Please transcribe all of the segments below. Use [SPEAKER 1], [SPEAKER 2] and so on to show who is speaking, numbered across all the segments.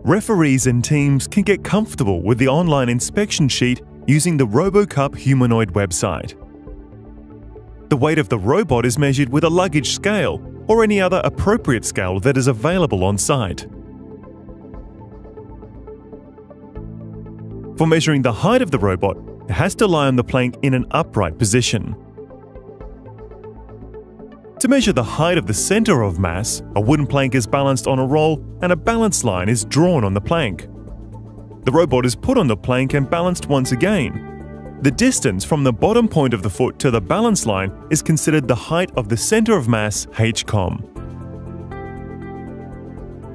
[SPEAKER 1] Referees and teams can get comfortable with the online inspection sheet using the RoboCup Humanoid website. The weight of the robot is measured with a luggage scale or any other appropriate scale that is available on site. For measuring the height of the robot, it has to lie on the plank in an upright position. To measure the height of the center of mass, a wooden plank is balanced on a roll and a balance line is drawn on the plank. The robot is put on the plank and balanced once again. The distance from the bottom point of the foot to the balance line is considered the height of the center of mass, HCOM.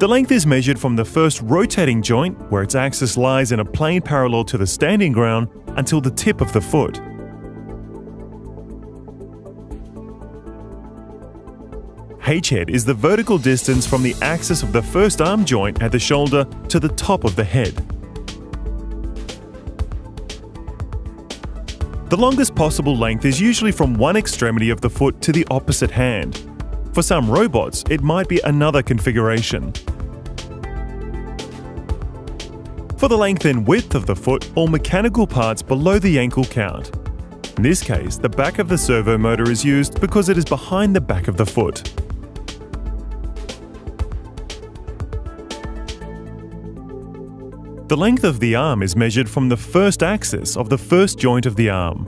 [SPEAKER 1] The length is measured from the first rotating joint, where its axis lies in a plane parallel to the standing ground, until the tip of the foot. H-head is the vertical distance from the axis of the first arm joint at the shoulder to the top of the head. The longest possible length is usually from one extremity of the foot to the opposite hand. For some robots, it might be another configuration. For the length and width of the foot, all mechanical parts below the ankle count. In this case, the back of the servo motor is used because it is behind the back of the foot. The length of the arm is measured from the first axis of the first joint of the arm.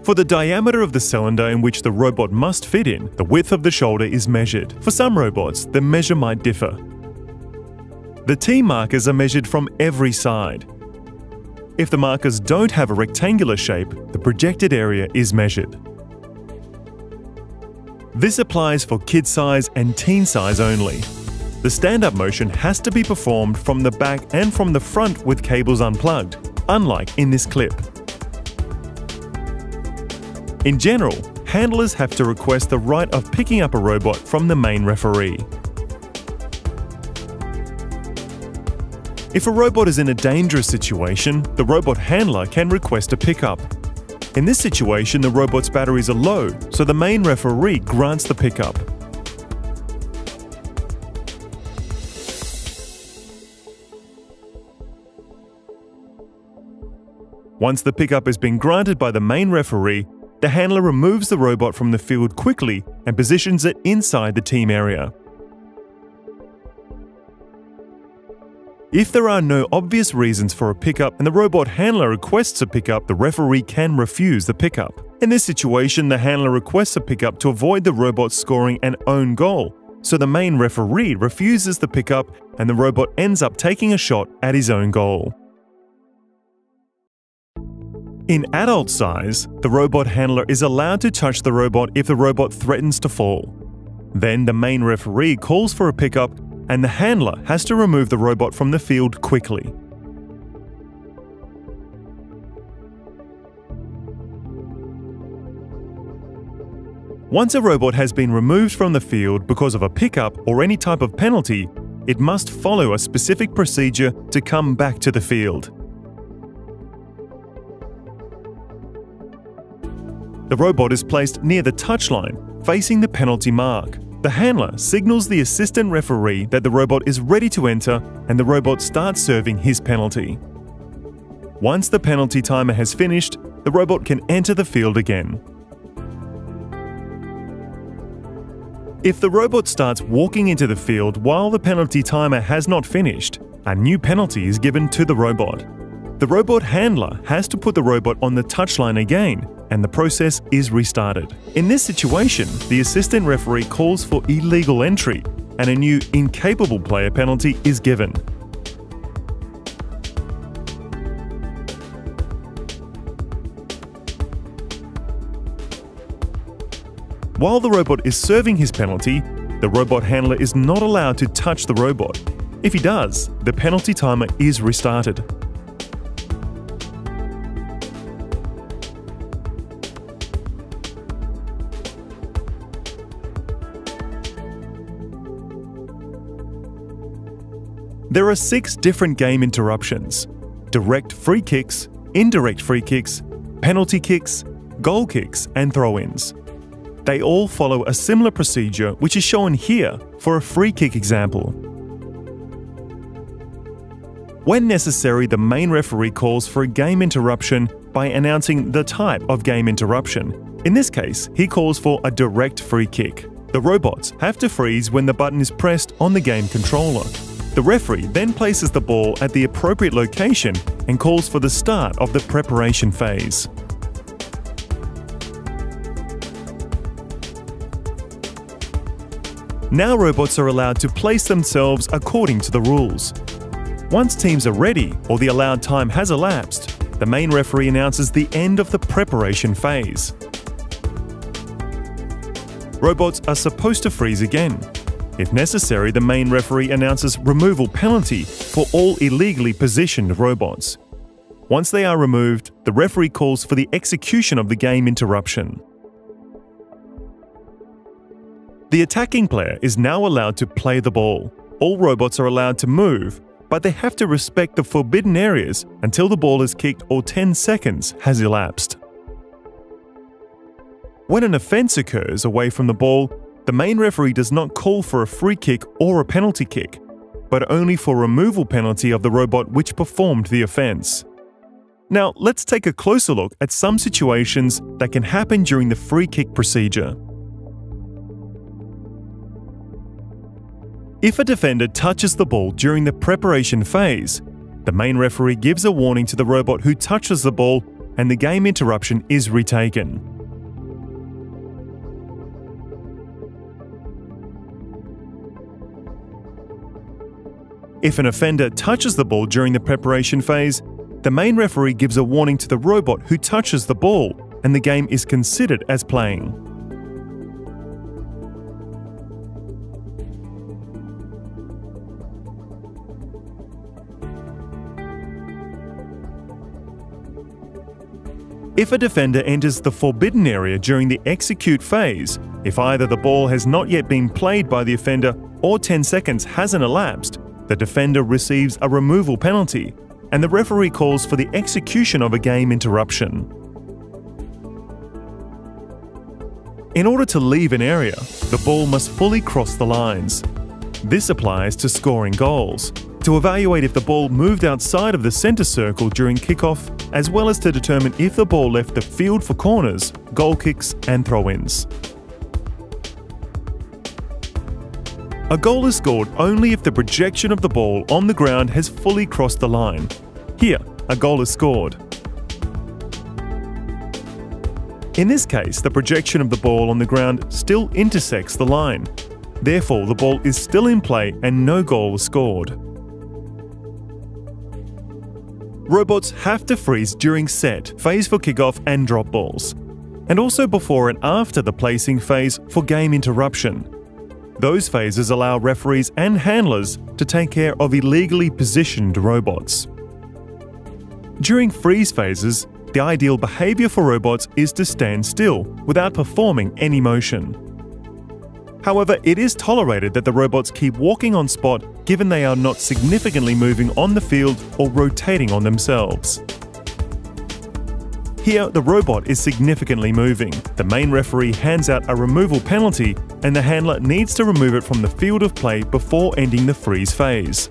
[SPEAKER 1] For the diameter of the cylinder in which the robot must fit in, the width of the shoulder is measured. For some robots, the measure might differ. The T markers are measured from every side. If the markers don't have a rectangular shape, the projected area is measured. This applies for kid size and teen size only. The stand-up motion has to be performed from the back and from the front with cables unplugged, unlike in this clip. In general, handlers have to request the right of picking up a robot from the main referee. If a robot is in a dangerous situation, the robot handler can request a pickup. In this situation, the robot's batteries are low, so the main referee grants the pickup. Once the pickup has been granted by the main referee, the handler removes the robot from the field quickly and positions it inside the team area. If there are no obvious reasons for a pickup and the robot handler requests a pickup, the referee can refuse the pickup. In this situation, the handler requests a pickup to avoid the robot scoring an own goal, so the main referee refuses the pickup and the robot ends up taking a shot at his own goal. In adult size, the robot handler is allowed to touch the robot if the robot threatens to fall. Then the main referee calls for a pickup and the handler has to remove the robot from the field quickly. Once a robot has been removed from the field because of a pickup or any type of penalty, it must follow a specific procedure to come back to the field. The robot is placed near the touchline, facing the penalty mark. The handler signals the assistant referee that the robot is ready to enter and the robot starts serving his penalty. Once the penalty timer has finished, the robot can enter the field again. If the robot starts walking into the field while the penalty timer has not finished, a new penalty is given to the robot. The robot handler has to put the robot on the touchline again, and the process is restarted. In this situation, the assistant referee calls for illegal entry, and a new incapable player penalty is given. While the robot is serving his penalty, the robot handler is not allowed to touch the robot. If he does, the penalty timer is restarted. There are 6 different game interruptions: direct free kicks, indirect free kicks, penalty kicks, goal kicks, and throw-ins. They all follow a similar procedure, which is shown here for a free kick example. When necessary, the main referee calls for a game interruption by announcing the type of game interruption. In this case, he calls for a direct free kick. The robots have to freeze when the button is pressed on the game controller. The referee then places the ball at the appropriate location and calls for the start of the preparation phase. Now robots are allowed to place themselves according to the rules. Once teams are ready or the allowed time has elapsed, the main referee announces the end of the preparation phase. Robots are supposed to freeze again. If necessary, the main referee announces removal penalty for all illegally positioned robots. Once they are removed, the referee calls for the execution of the game interruption. The attacking player is now allowed to play the ball. All robots are allowed to move, but they have to respect the forbidden areas until the ball is kicked or 10 seconds has elapsed. When an offence occurs away from the ball, the main referee does not call for a free kick or a penalty kick, but only for removal penalty of the robot which performed the offence. Now, let's take a closer look at some situations that can happen during the free kick procedure. If a defender touches the ball during the preparation phase, the main referee gives a warning to the robot who touches the ball and the game interruption is retaken. If an offender touches the ball during the preparation phase, the main referee gives a warning to the robot who touches the ball and the game is considered as playing. If a defender enters the forbidden area during the execute phase, if either the ball has not yet been played by the offender or 10 seconds hasn't elapsed, the defender receives a removal penalty, and the referee calls for the execution of a game interruption. In order to leave an area, the ball must fully cross the lines. This applies to scoring goals, to evaluate if the ball moved outside of the centre circle during kickoff, as well as to determine if the ball left the field for corners, goal kicks and throw-ins. A goal is scored only if the projection of the ball on the ground has fully crossed the line. Here, a goal is scored. In this case, the projection of the ball on the ground still intersects the line. Therefore, the ball is still in play and no goal is scored. Robots have to freeze during set, phase for kickoff and drop balls, and also before and after the placing phase for game interruption. Those phases allow referees and handlers to take care of illegally positioned robots. During freeze phases, the ideal behavior for robots is to stand still without performing any motion. However, it is tolerated that the robots keep walking on spot given they are not significantly moving on the field or rotating on themselves. Here, the robot is significantly moving. The main referee hands out a removal penalty and the handler needs to remove it from the field of play before ending the freeze phase.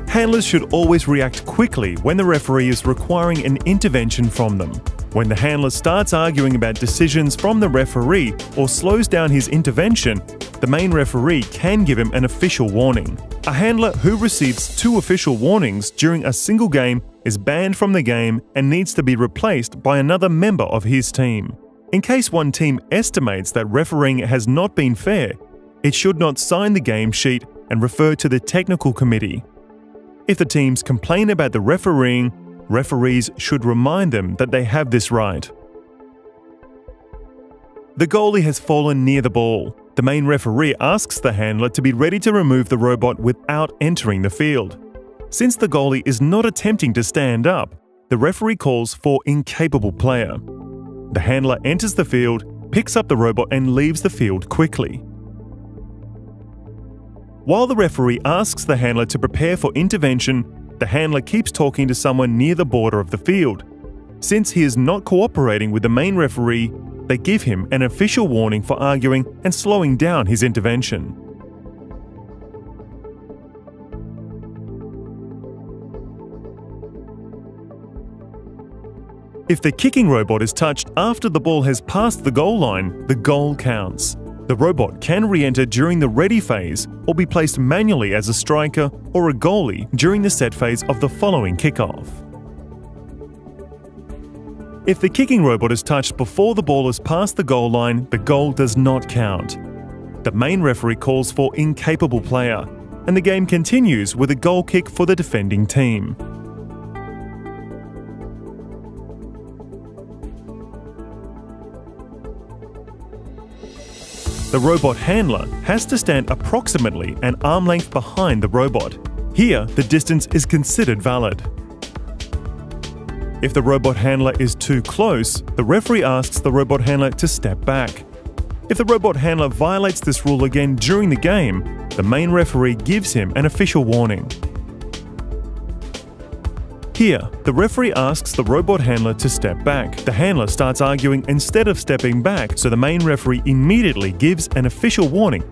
[SPEAKER 1] Handlers should always react quickly when the referee is requiring an intervention from them. When the handler starts arguing about decisions from the referee or slows down his intervention, the main referee can give him an official warning. A handler who receives 2 official warnings during a single game is banned from the game and needs to be replaced by another member of his team. In case one team estimates that refereeing has not been fair, it should not sign the game sheet and refer to the technical committee. If the teams complain about the refereeing, referees should remind them that they have this right. The goalie has fallen near the ball. The main referee asks the handler to be ready to remove the robot without entering the field. Since the goalie is not attempting to stand up, the referee calls for incapable player. The handler enters the field, picks up the robot and leaves the field quickly. While the referee asks the handler to prepare for intervention, the handler keeps talking to someone near the border of the field. Since he is not cooperating with the main referee, they give him an official warning for arguing and slowing down his intervention. If the kicking robot is touched after the ball has passed the goal line, the goal counts. The robot can re-enter during the ready phase or be placed manually as a striker or a goalie during the set phase of the following kickoff. If the kicking robot is touched before the ball has passed the goal line, the goal does not count. The main referee calls for incapable player, and the game continues with a goal kick for the defending team. The robot handler has to stand approximately an arm length behind the robot. Here, the distance is considered valid. If the robot handler is too close, the referee asks the robot handler to step back. If the robot handler violates this rule again during the game, the main referee gives him an official warning. Here, the referee asks the robot handler to step back. The handler starts arguing instead of stepping back, so the main referee immediately gives an official warning.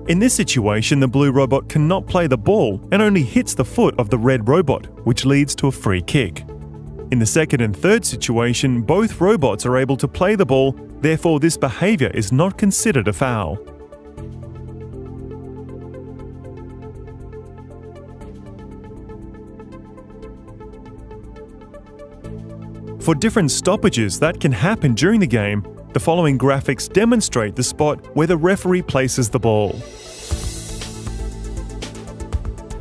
[SPEAKER 1] In this situation, the blue robot cannot play the ball and only hits the foot of the red robot, which leads to a free kick. In the second and third situation, both robots are able to play the ball, therefore this behavior is not considered a foul. For different stoppages that can happen during the game, the following graphics demonstrate the spot where the referee places the ball.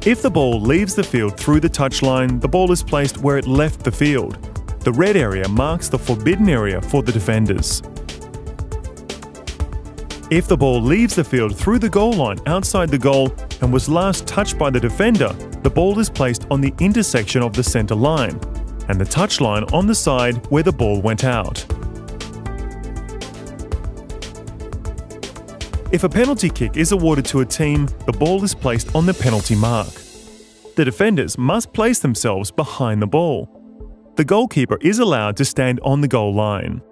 [SPEAKER 1] If the ball leaves the field through the touchline, the ball is placed where it left the field. The red area marks the forbidden area for the defenders. If the ball leaves the field through the goal line outside the goal and was last touched by the defender, the ball is placed on the intersection of the centre line and the touchline on the side where the ball went out. If a penalty kick is awarded to a team, the ball is placed on the penalty mark. The defenders must place themselves behind the ball. The goalkeeper is allowed to stand on the goal line.